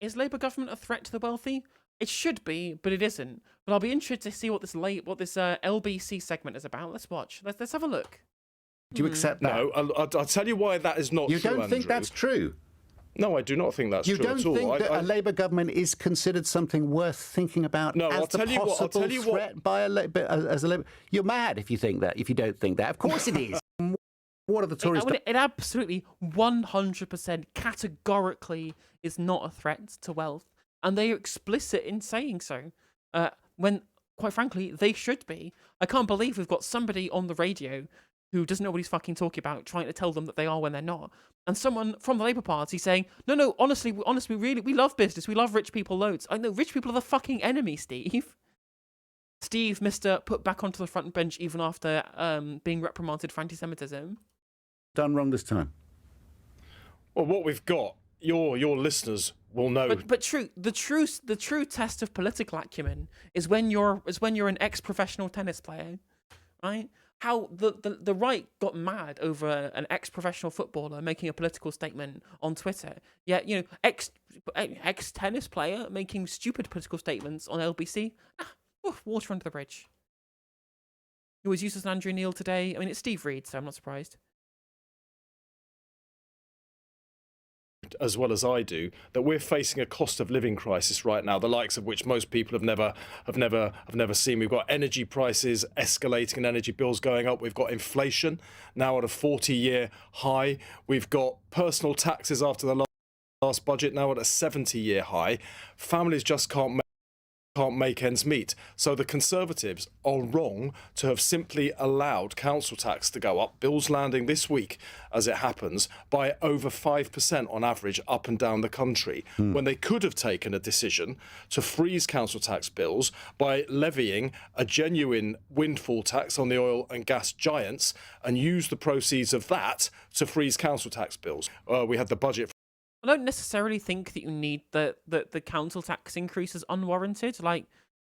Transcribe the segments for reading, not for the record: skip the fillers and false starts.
Is Labour government a threat to the wealthy? It should be, but it isn't. But I'll be interested to see what this LBC segment is about. Let's watch. Let's have a look. Do you accept that? No, I'll tell you why that is not You true, don't think Andrew. that's true? No, I do not think that's You true don't at all. think that a Labour government is considered something worth thinking about No, as I'll the tell you what- I'll possible tell you what- threat by a Labour? You're mad if you think that. If you don't think that, of course it is. What are the Tories? It absolutely 100% categorically is not a threat to wealth, and they are explicit in saying so. When, quite frankly, they should be. I can't believe we've got somebody on the radio who doesn't know what he's fucking talking about, trying to tell them that they are when they're not, and someone from the Labour Party saying, no, honestly, we love business, we love rich people loads. I know rich people are the fucking enemy, Steve. Steve, Mr. put back onto the front bench even after being reprimanded for anti-Semitism. Done wrong this time. Well, what we've got, your listeners will know. But the true test of political acumen is when you're an ex-professional tennis player, right? How the right got mad over an ex-professional footballer making a political statement on Twitter. Yeah, ex-tennis player making stupid political statements on LBC. Water under the bridge. Who was used as Andrew Neil today? I mean, it's Steve Reed, so I'm not surprised. As well as I do, that we're facing a cost of living crisis right now, the likes of which most people have never seen. We've got energy prices escalating and energy bills going up. We've got inflation now at a 40-year high. We've got personal taxes after the last budget now at a 70-year high. Families just can't make ends meet. So the Conservatives are wrong to have simply allowed council tax to go up, bills landing this week as it happens, by over 5% on average up and down the country, when they could have taken a decision to freeze council tax bills by levying a genuine windfall tax on the oil and gas giants and use the proceeds of that to freeze council tax bills. We had the budget. I don't necessarily think that you need the council tax increase is unwarranted. Like,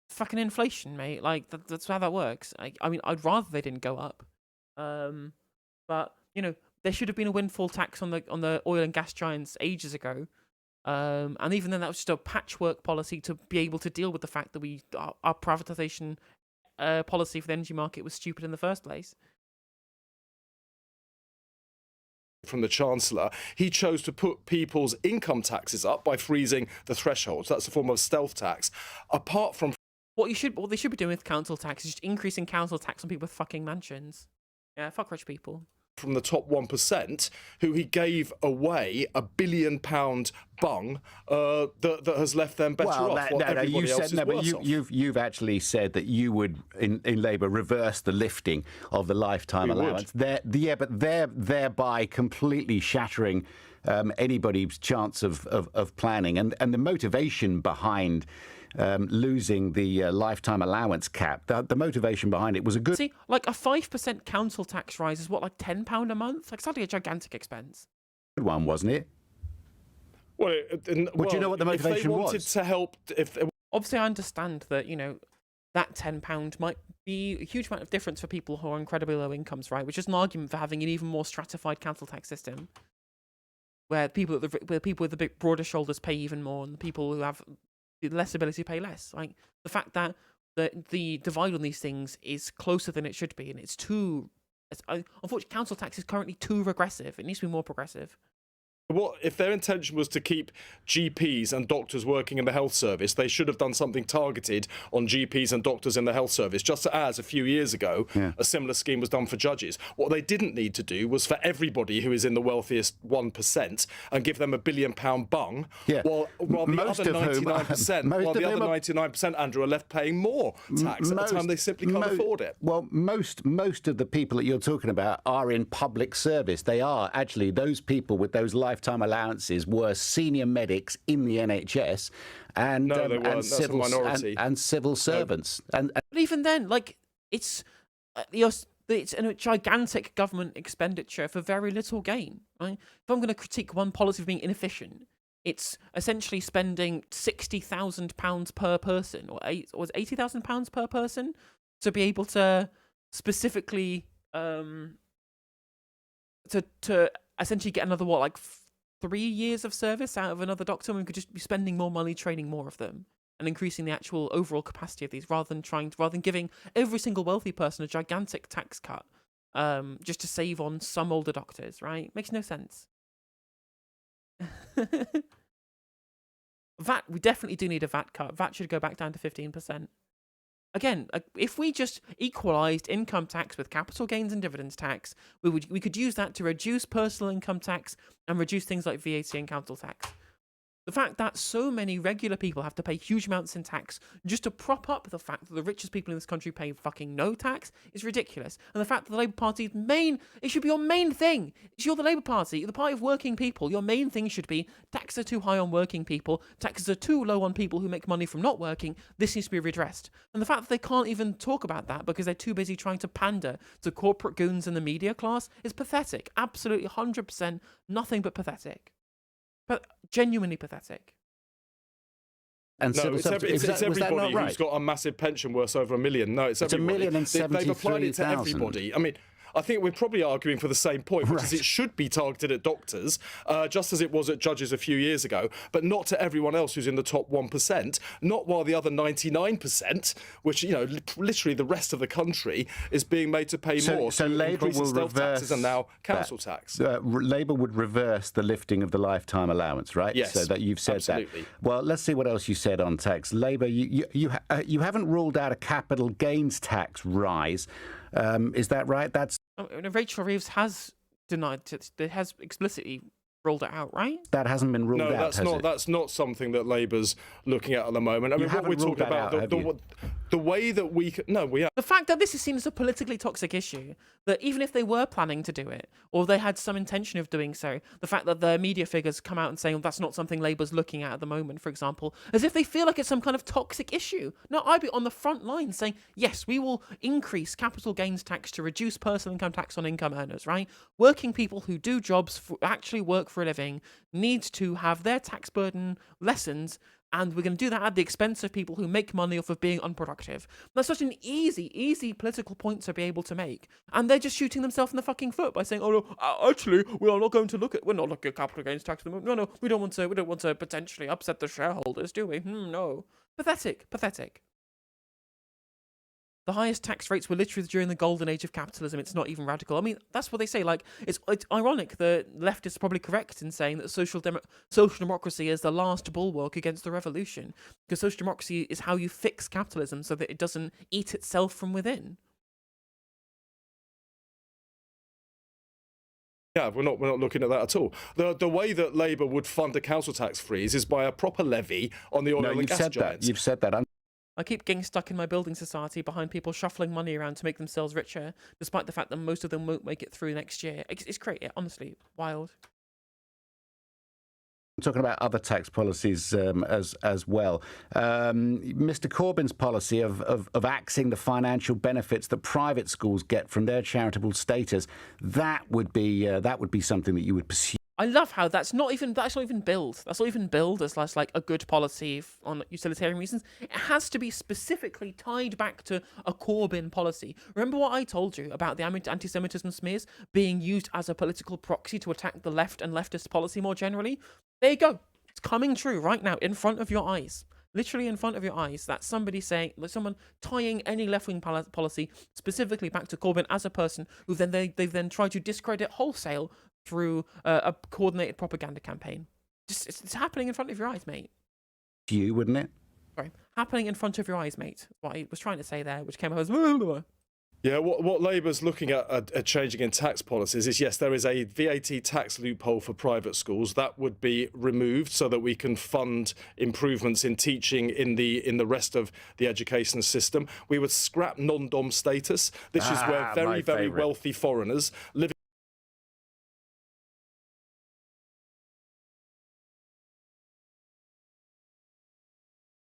fucking inflation, mate. Like, that's how that works. I mean, I'd rather they didn't go up. But, there should have been a windfall tax on the oil and gas giants ages ago. And even then, that was just a patchwork policy to be able to deal with the fact that our privatization policy for the energy market was stupid in the first place. From the Chancellor, he chose to put people's income taxes up by freezing the thresholds. That's a form of stealth tax. Apart from what they should be doing with council tax is just increasing council tax on people with fucking mansions. Yeah, fuck rich people. From the top 1%, who he gave away £1 billion bung that has left them better off. You've actually said that you would in Labour reverse the lifting of the lifetime allowance. But they're thereby completely shattering anybody's chance of planning, and the motivation behind losing the lifetime allowance cap. The motivation behind it was a good. See, like a 5% council tax rise is what, like £10 a month? Like, it's actually a gigantic expense. Good one, wasn't it? Well, do you know what the motivation if they wanted was? to help, Obviously, I understand that that £10 might be a huge amount of difference for people who are incredibly low incomes, right? Which is an argument for having an even more stratified council tax system, where people with the big broader shoulders pay even more, and the people who have less ability to pay less. Like, the fact that the divide on these things is closer than it should be, and unfortunately, council tax is currently too regressive. It needs to be more progressive. What if their intention was to keep GPs and doctors working in the health service? They should have done something targeted on GPs and doctors in the health service, just as a few years ago a similar scheme was done for judges. What they didn't need to do was for everybody who is in the wealthiest 1% and give them £1 billion bung, while the other 99%, Andrew, are left paying more tax at the time they simply can't afford it. Well, most of the people that you're talking about are in public service. They are actually, those people with those lifetime allowances were senior medics in the NHS and civil servants. And but even then, like, it's a gigantic government expenditure for very little gain. Right? If I'm going to critique one policy for being inefficient, it's essentially spending £60,000 per person, or £80,000 per person, to be able to specifically to essentially get another 3 years of service out of another doctor, and we could just be spending more money training more of them and increasing the actual overall capacity of these, rather than giving every single wealthy person a gigantic tax cut, just to save on some older doctors, right? Makes no sense. VAT, we definitely do need a VAT cut. VAT should go back down to 15%. Again, if we just equalised income tax with capital gains and dividends tax, we could use that to reduce personal income tax and reduce things like VAT and council tax. The fact that so many regular people have to pay huge amounts in tax just to prop up the fact that the richest people in this country pay fucking no tax is ridiculous. And the fact that the Labour Party's it should be your main thing. You're the Labour Party, the party of working people. Your main thing should be taxes are too high on working people, taxes are too low on people who make money from not working. This needs to be redressed. And the fact that they can't even talk about that because they're too busy trying to pander to corporate goons in the media class is pathetic. Absolutely 100% nothing but pathetic. But genuinely pathetic. And no, it's everybody right? who's got a massive pension worth over $1 million. No, it's everybody. $1 million and 73,000. They've applied it to everybody. I mean, I think we're probably arguing for the same point, which is it should be targeted at doctors, just as it was at judges a few years ago, but not to everyone else who's in the top 1%, not while the other 99%, which, you know, literally the rest of the country is being made to pay more. So Labour will reverse taxes and now council tax. Labour would reverse the lifting of the lifetime allowance, right? Yes, so that you've said absolutely. that. Well, let's see what else you said on tax. Labour, you haven't ruled out a capital gains tax rise. Is that right? Rachel Reeves has denied it, has explicitly ruled it out, right? That hasn't been ruled out. No, that's not something that Labour's looking at the moment. I mean, what we're talking about, the way that we have. The fact that this is seen as a politically toxic issue, that even if they were planning to do it, or they had some intention of doing so, the fact that their media figures come out and saying, well, that's not something Labour's looking at the moment, for example, as if they feel like it's some kind of toxic issue. No, I'd be on the front line saying, yes, we will increase capital gains tax to reduce personal income tax on income earners, right? Working people who do jobs, actually work for a living, need to have their tax burden lessened, and we're going to do that at the expense of people who make money off of being unproductive. That's such an easy political point to be able to make. And they're just shooting themselves in the fucking foot by saying, oh no, actually, we're not looking at capital gains tax. No, we don't want to potentially upset the shareholders, do we? No. Pathetic. The highest tax rates were literally during the golden age of capitalism. It's not even radical. I mean, that's what they say. Like, it's ironic that leftists are probably correct in saying that social democracy is the last bulwark against the revolution, because social democracy is how you fix capitalism so that it doesn't eat itself from within. Yeah, we're not looking at that at all. The way that Labour would fund a council tax freeze is by a proper levy on the oil and gas giants. You've said that. I keep getting stuck in my building society behind people shuffling money around to make themselves richer, despite the fact that most of them won't make it through next year. It's crazy, honestly, wild. Talking about other tax policies as well. Mr. Corbyn's policy of axing the financial benefits that private schools get from their charitable status, that would be something that you would pursue. I love how that's not even billed. That's not even billed as like a good policy on utilitarian reasons. It has to be specifically tied back to a Corbyn policy. Remember what I told you about the anti-Semitism smears being used as a political proxy to attack the left and leftist policy more generally? There you go. It's coming true right now in front of your eyes. Literally in front of your eyes. That's somebody saying, someone tying any left-wing policy specifically back to Corbyn as a person who they've then tried to discredit wholesale through a coordinated propaganda campaign. It's happening in front of your eyes, mate. You, wouldn't it? Sorry. Happening in front of your eyes, mate. What I was trying to say there, which came out as... Yeah, what Labour's looking at changing in tax policies is, yes, there is a VAT tax loophole for private schools. That would be removed so that we can fund improvements in teaching in the rest of the education system. We would scrap non-dom status. This is where very wealthy foreigners living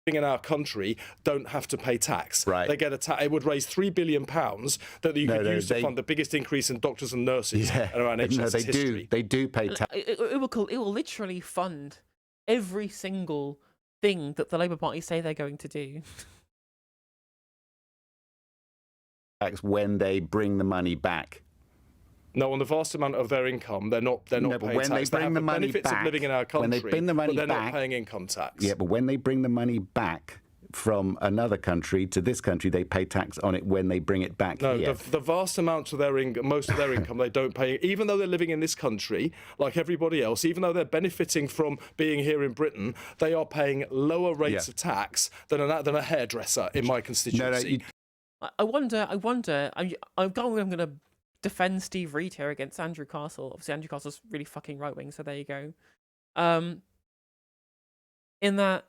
in our country don't have to pay tax. Right. They get it would raise £3 billion that you could use to fund the biggest increase in doctors and nurses around NHS history. They do pay tax. It will literally fund every single thing that the Labour Party say they're going to do. When they bring the money back. No, on the vast amount of their income, they're not paying when tax. they bring the money benefits back, of living in our country, when they bring the money but they're back, not paying income tax. Yeah, but when they bring the money back from another country to this country, they pay tax on it when they bring it back No, here. the vast amounts of their income, most of their income, they don't pay. Even though they're living in this country, like everybody else, even though they're benefiting from being here in Britain, they are paying lower rates of tax than a hairdresser in my constituency. I wonder. I'm going to defend Steve Reed here against Andrew Castle. Obviously, Andrew Castle's really fucking right wing, so there you go. In that,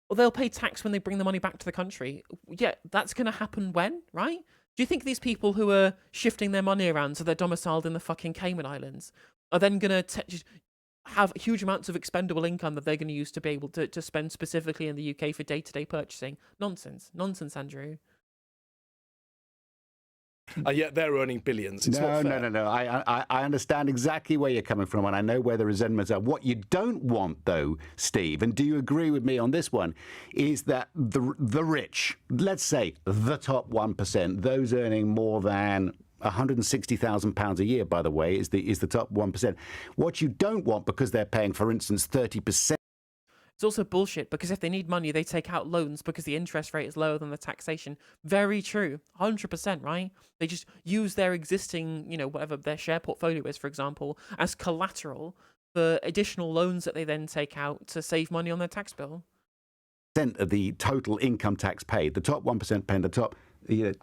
well, they'll pay tax when they bring the money back to the country. Yeah, that's going to happen when, right? Do you think these people who are shifting their money around so they're domiciled in the fucking Cayman Islands are then going to have huge amounts of expendable income that they're going to use to be able to spend specifically in the UK for day-to-day purchasing? Nonsense, Andrew. And yet they're earning billions. It's no. not fair. I understand exactly where you're coming from, and I know where the resentments are. What you don't want, though, Steve, and do you agree with me on this one, is that the rich, let's say the top 1%, those earning more than £160,000 a year, by the way, is the top 1%. What you don't want, because they're paying, for instance, 30%. It's also bullshit, because if they need money, they take out loans because the interest rate is lower than the taxation. Very true. 100%, right? They just use their existing, whatever their share portfolio is, for example, as collateral for additional loans that they then take out to save money on their tax bill. Of the total income tax paid, the top 1% paying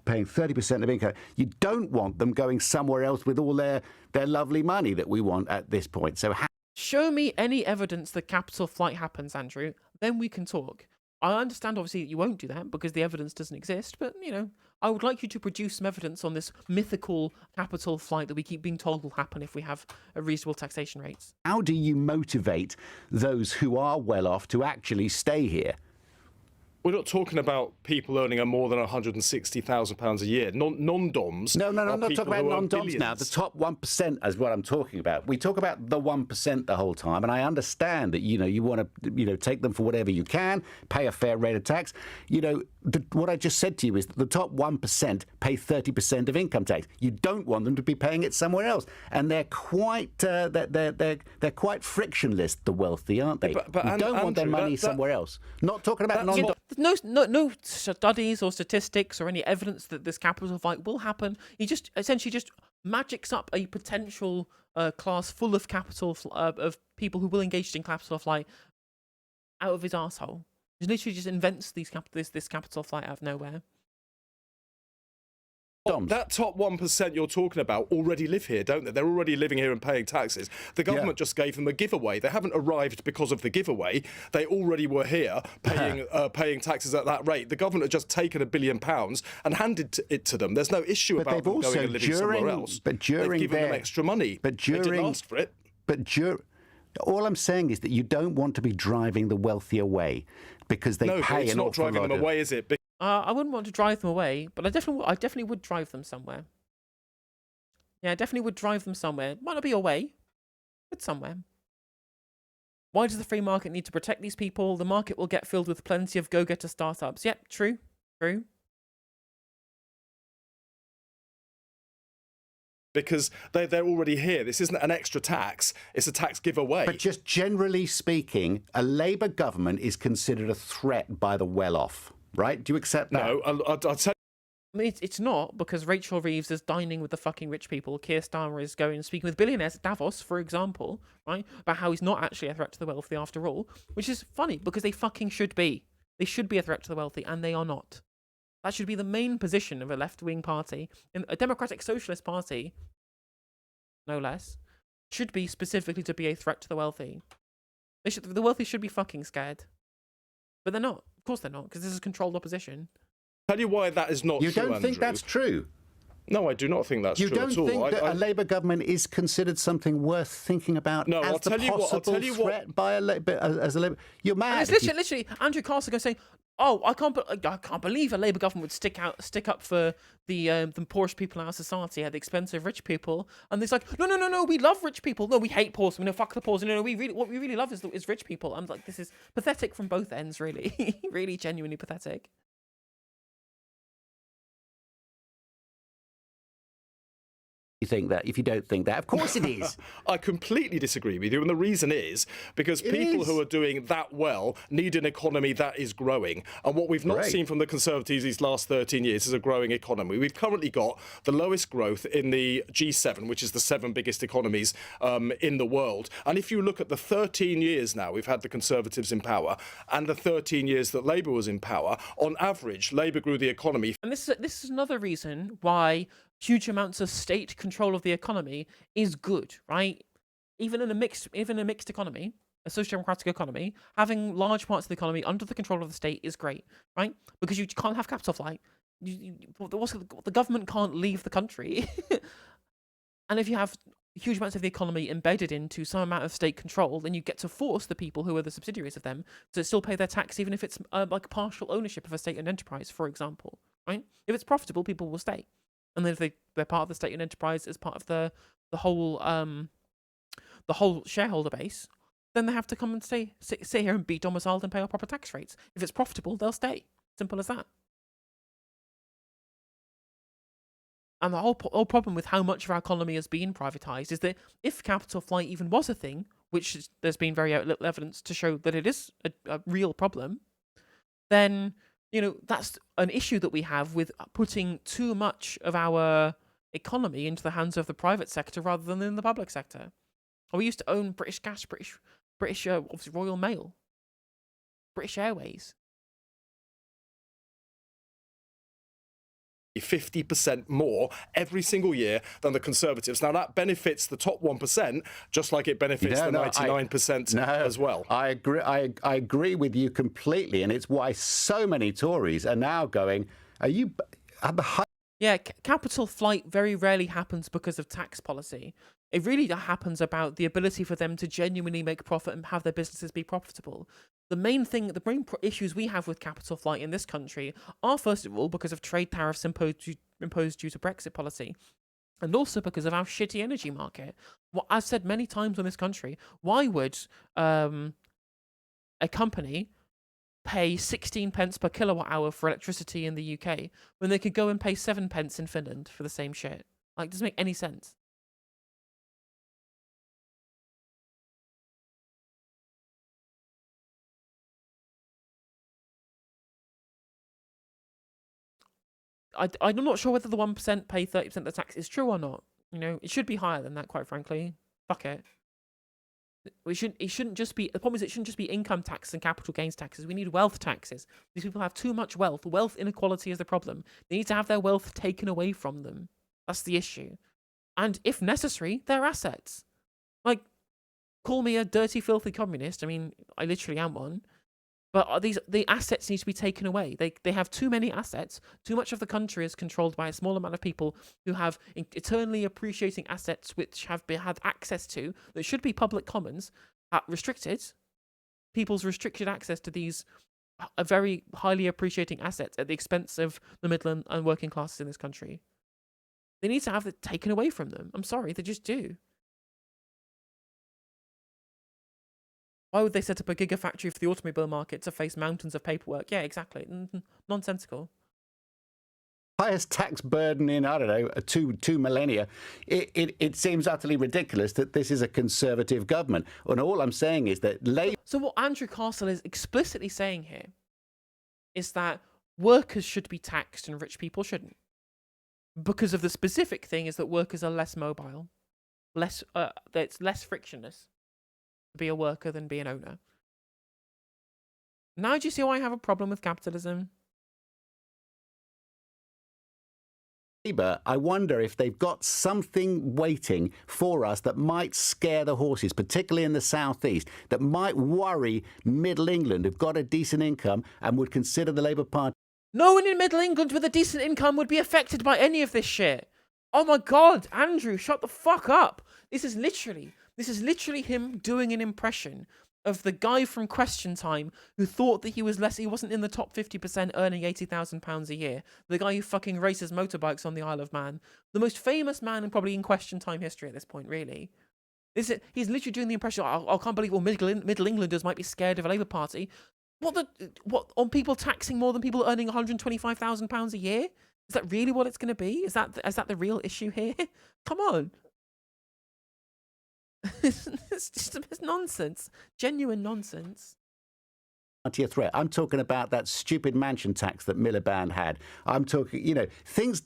paying 30% of income. You don't want them going somewhere else with all their lovely money that we want at this point. So show me any evidence that capital flight happens, Andrew. Then we can talk. I understand, obviously, that you won't do that because the evidence doesn't exist. But, I would like you to produce some evidence on this mythical capital flight that we keep being told will happen if we have reasonable taxation rates. How do you motivate those who are well off to actually stay here? We're not talking about people earning more than £160,000 a year. Non-DOMs. No, I'm not talking about non-DOMs now. The top 1% is what I'm talking about. We talk about the 1% the whole time, and I understand that you want to take them for whatever you can, pay a fair rate of tax. What I just said to you is that the top 1% pay 30% of income tax. You don't want them to be paying it somewhere else, and they're quite quite frictionless. The wealthy, aren't they? But you don't want their money somewhere else. Not talking about non-DOMs. No studies or statistics or any evidence that this capital flight will happen. He just essentially just magics up a potential class full of of people who will engage in capital flight out of his arsehole. He literally just invents this capital flight out of nowhere. That top 1% you're talking about already live here, don't they? They're already living here and paying taxes. The government just gave them a giveaway. They haven't arrived because of the giveaway. They already were here paying taxes at that rate. The government had just taken £1 billion and handed it to them. There's no issue about them going and living somewhere else. But during they've given them extra money. They didn't ask for it. All I'm saying is that you don't want to be driving the wealthy away because they pay an awful lot. No, it's not driving them away, is it? I wouldn't want to drive them away, but I definitely would drive them somewhere. Yeah, I definitely would drive them somewhere. Might not be away, but somewhere. Why does the free market need to protect these people? The market will get filled with plenty of go-getter startups. Yep, true. Because they're already here. This isn't an extra tax, it's a tax giveaway. But just generally speaking, a Labour government is considered a threat by the well-off, right? Do you accept that? No, I'll tell you. I mean, it's not, because Rachel Reeves is dining with the fucking rich people. Keir Starmer is going and speaking with billionaires at Davos, for example, right? About how he's not actually a threat to the wealthy after all, which is funny because they fucking should be. They should be a threat to the wealthy, and they are not. That should be the main position of a left-wing party. And a democratic socialist party, no less, should be specifically to be a threat to the wealthy. The wealthy should be fucking scared. But they're not. Of course they're not, because this is controlled opposition. Tell you why that is not true, You don't think Andrew. that's true? No, I do not think that's true at all. You don't think that a Labour government is considered something worth thinking about no, as I'll the tell you possible what, threat by as a Labour? You're mad. And it's literally Andrew Castle going saying, "Oh, I can't believe a Labour government would stick up for the poorest people in our society at the expense of rich people." And it's like, no, we love rich people. No, we hate poor. No, fuck the poor. No, what we really love is rich people. I'm like, this is pathetic from both ends, really, really genuinely pathetic. you think that, if you don't think that. Of course it is. I completely disagree with you, and the reason is because people who are doing that well need an economy that is growing. And what we've not seen from the Conservatives these last 13 years is a growing economy. We've currently got the lowest growth in the G7, which is the 7 biggest economies in the world. And if you look at the 13 years now we've had the Conservatives in power and the 13 years that Labour was in power, on average, Labour grew the economy. And this is another reason why huge amounts of state control of the economy is good, right? Even in a mixed economy, a social democratic economy, having large parts of the economy under the control of the state is great, right? Because you can't have capital flight. The government can't leave the country. And if you have huge amounts of the economy embedded into some amount of state control, then you get to force the people who are the subsidiaries of them to still pay their tax, even if it's like partial ownership of a state-owned enterprise, for example, right? If it's profitable, people will stay. And then if they're part of the state-owned enterprise as part of the whole shareholder base, then they have to come and sit here and be domiciled and pay our proper tax rates. If it's profitable, they'll stay. Simple as that. And the whole problem with how much of our economy has been privatised is that if capital flight even was a thing, which there's been very little evidence to show that it is a real problem, then, you know, that's an issue that we have with putting too much of our economy into the hands of the private sector rather than in the public sector. We used to own British Gas, British obviously Royal Mail, British Airways. 50% more every single year than the Conservatives. Now, that benefits the top 1%, just like it benefits the 99% as well. I agree. I agree with you completely, and it's why so many Tories are now going, are you at the high? Yeah, capital flight very rarely happens because of tax policy. It really happens about the ability for them to genuinely make profit and have their businesses be profitable. The main issues we have with capital flight in this country are, first of all, because of trade tariffs imposed due to Brexit policy, and also because of our shitty energy market. What I've said many times in this country, why would a company pay 16 pence per kilowatt hour for electricity in the UK when they could go and pay 7 pence in Finland for the same shit? Like, it doesn't make any sense. I'm not sure whether the 1% pay 30% of the tax is true or not. You know, it should be higher than that, quite frankly. Fuck it. It shouldn't just be, the problem is it shouldn't just be income tax and capital gains taxes. We need wealth taxes. These people have too much wealth. Wealth inequality is the problem. They need to have their wealth taken away from them. That's the issue. And if necessary, their assets. Like, call me a dirty, filthy communist. I mean, I literally am one. But the assets need to be taken away. They have too many assets. Too much of the country is controlled by a small amount of people who have eternally appreciating assets which have had access to, that should be public commons, restricted. People's restricted access to these very highly appreciating assets at the expense of the middle and working classes in this country. They need to have it taken away from them. I'm sorry, they just do. Why would they set up a gigafactory for the automobile market to face mountains of paperwork? Yeah, exactly. Nonsensical. Highest tax burden in, I don't know, two millennia. It seems utterly ridiculous that this is a Conservative government. And all I'm saying is that Labour... So what Andrew Castle is explicitly saying here is that workers should be taxed and rich people shouldn't. Because of the specific thing is that workers are less mobile. It's less frictionless to be a worker than be an owner. Now do you see why I have a problem with capitalism? I wonder if they've got something waiting for us that might scare the horses, particularly in the southeast, that might worry Middle England, who've got a decent income and would consider the Labour Party. No one in Middle England with a decent income would be affected by any of this shit. Oh my God, Andrew, shut the fuck up. This is literally him doing an impression of the guy from Question Time who thought that he wasn't in the top 50% earning £80,000 a year. The guy who fucking races motorbikes on the Isle of Man. The most famous man probably in Question Time history at this point, really. He's literally doing the impression, I can't believe all Middle Englanders might be scared of a Labour Party. What on people taxing more than people earning £125,000 a year? Is that really what it's going to be? Is that the real issue here? Come on. It's nonsense. Genuine nonsense. A threat. I'm talking about that stupid mansion tax that Miliband had. I'm talking, things.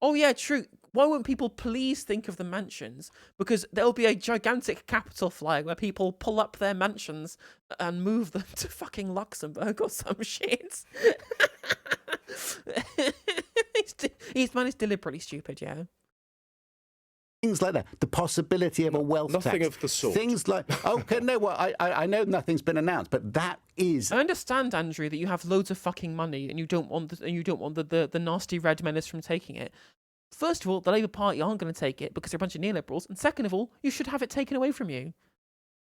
Oh yeah, true. Why won't people please think of the mansions? Because there'll be a gigantic capital flag where people pull up their mansions and move them to fucking Luxembourg or some shit. Man is deliberately stupid, yeah. Things like that. The possibility of a wealth tax. Nothing of the sort. Things like, okay, no, well, I know nothing's been announced, but that is. I understand, Andrew, that you have loads of fucking money and you don't want the nasty red menace from taking it. First of all, the Labour Party aren't going to take it because they're a bunch of neoliberals, and second of all, you should have it taken away from you.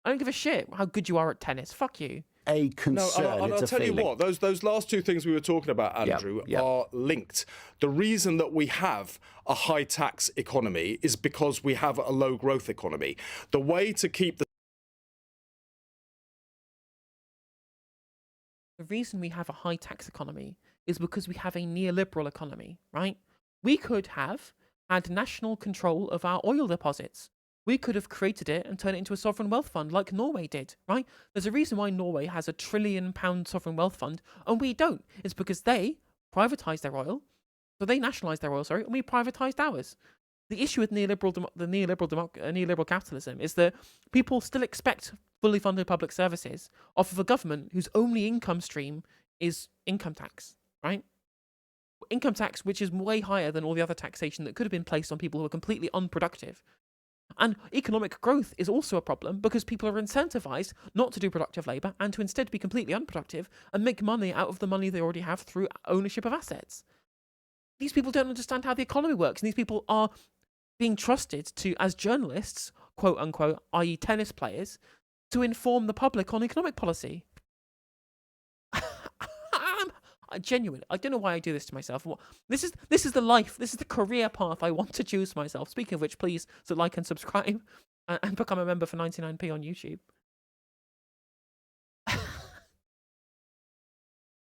I don't give a shit how good you are at tennis. Fuck you. A concern. No, and I'll tell you what, those last two things we were talking about, Andrew, are linked. The reason that we have a high tax economy is because we have a low growth economy. The way to keep the reason we have a high tax economy is because we have a neoliberal economy, right? We could have had national control of our oil deposits. We could have created it and turned it into a sovereign wealth fund like Norway did, right? There's a reason why Norway has a £1 trillion sovereign wealth fund and we don't. It's because they privatised their oil, so they nationalised their oil, and we privatised ours. The issue with neoliberal capitalism is that people still expect fully funded public services off of a government whose only income stream is income tax, right? Income tax, which is way higher than all the other taxation that could have been placed on people who are completely unproductive. And economic growth is also a problem because people are incentivized not to do productive labour and to instead be completely unproductive and make money out of the money they already have through ownership of assets. These people don't understand how the economy works, and these people are being trusted to, as journalists, quote unquote, i.e. tennis players, to inform the public on economic policy. Genuine. I don't know why I do this to myself. This is the life. This is the career path I want to choose for myself. Speaking of which, please like and subscribe and become a member for 99p on YouTube.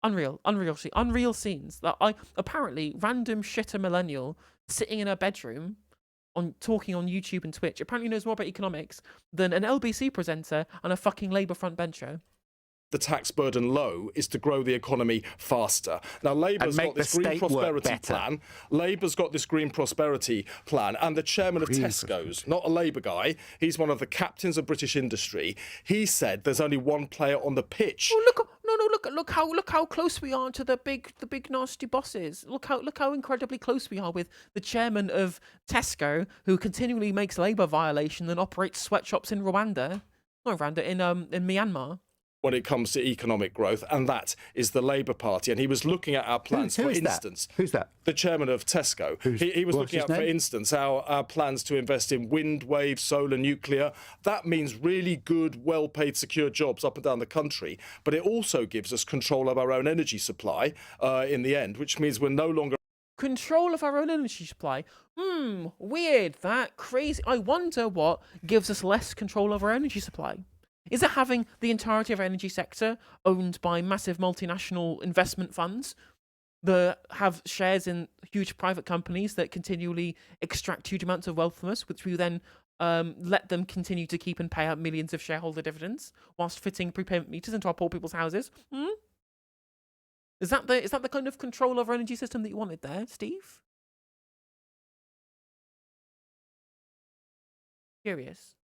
Unreal scenes that apparently random shitter millennial sitting in her bedroom talking on YouTube and Twitch apparently knows more about economics than an LBC presenter and a fucking Labour frontbencher. the tax burden low is to grow the economy faster. Now, Labour's got this green prosperity plan. Labour's got this green prosperity plan, and the chairman of Tesco's, not a Labour guy, he's one of the captains of British industry. He said there's only one player on the pitch. Oh, look how close we are to the big nasty bosses. Look how incredibly close we are with the chairman of Tesco, who continually makes Labour violation and operates sweatshops in Rwanda. Not Rwanda, in Myanmar. When it comes to economic growth, and that is the Labour Party. And he was looking at our plans, for instance. Who's that? The chairman of Tesco. He was looking at, for instance, our plans to invest in wind, wave, solar, nuclear. That means really good, well-paid, secure jobs up and down the country. But it also gives us control of our own energy supply in the end, which means we're no longer... Control of our own energy supply? Weird, that. Crazy. I wonder what gives us less control of our energy supply. Is it having the entirety of our energy sector owned by massive multinational investment funds that have shares in huge private companies that continually extract huge amounts of wealth from us, which we then let them continue to keep and pay out millions of shareholder dividends whilst fitting prepayment meters into our poor people's houses? Is that the kind of control of our energy system that you wanted there, Steve? Curious.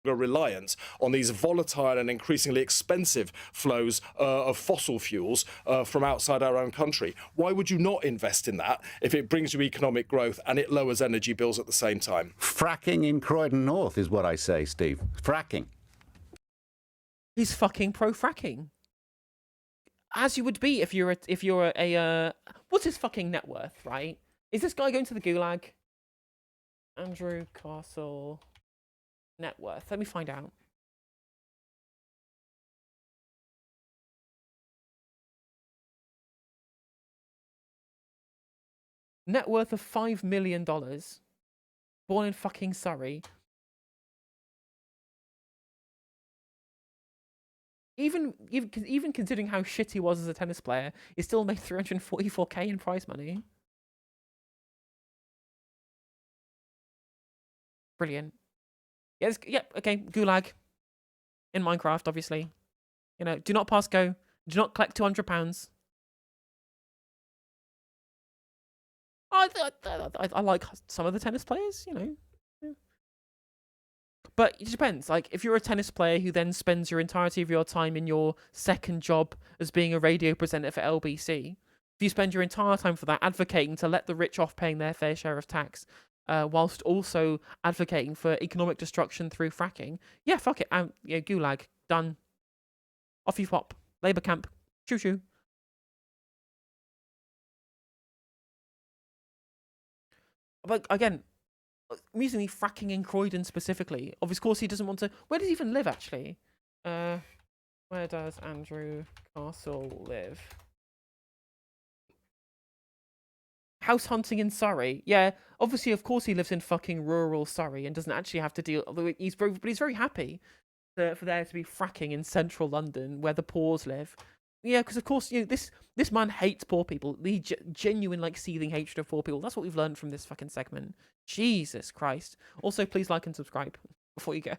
Reliant on these volatile and increasingly expensive flows of fossil fuels from outside our own country. Why would you not invest in that if it brings you economic growth and it lowers energy bills at the same time? Fracking in Croydon North is what I say, Steve. Fracking. He's fucking pro-fracking. As you would be if you're a what's his fucking net worth, right? Is this guy going to the gulag? Andrew Castle net worth. Let me find out. Net worth of $5 million. Born in fucking Surrey. Even considering how shit he was as a tennis player, he still made 344k in prize money. Brilliant. Yes, yep, okay, Gulag. In Minecraft, obviously. You know, do not pass go. Do not collect £200. I like some of the tennis players, you know. Yeah. But it depends. Like, if you're a tennis player who then spends your entirety of your time in your second job as being a radio presenter for LBC, if you spend your entire time for that advocating to let the rich off paying their fair share of tax, whilst also advocating for economic destruction through fracking, yeah, fuck it. Yeah, Gulag. Done. Off you pop. Labour camp. Choo choo. But again, amusingly, fracking in Croydon specifically. Of course, he doesn't want to. Where does he even live, actually? Where does Andrew Castle live? House hunting in Surrey. Yeah, obviously, of course, he lives in fucking rural Surrey and doesn't actually have to deal. Although but he's very happy for there to be fracking in central London, where the poors live. Yeah, because of course, you know, this man hates poor people. The genuine, like, seething hatred of poor people. That's what we've learned from this fucking segment. Jesus Christ. Also, please like and subscribe before you go.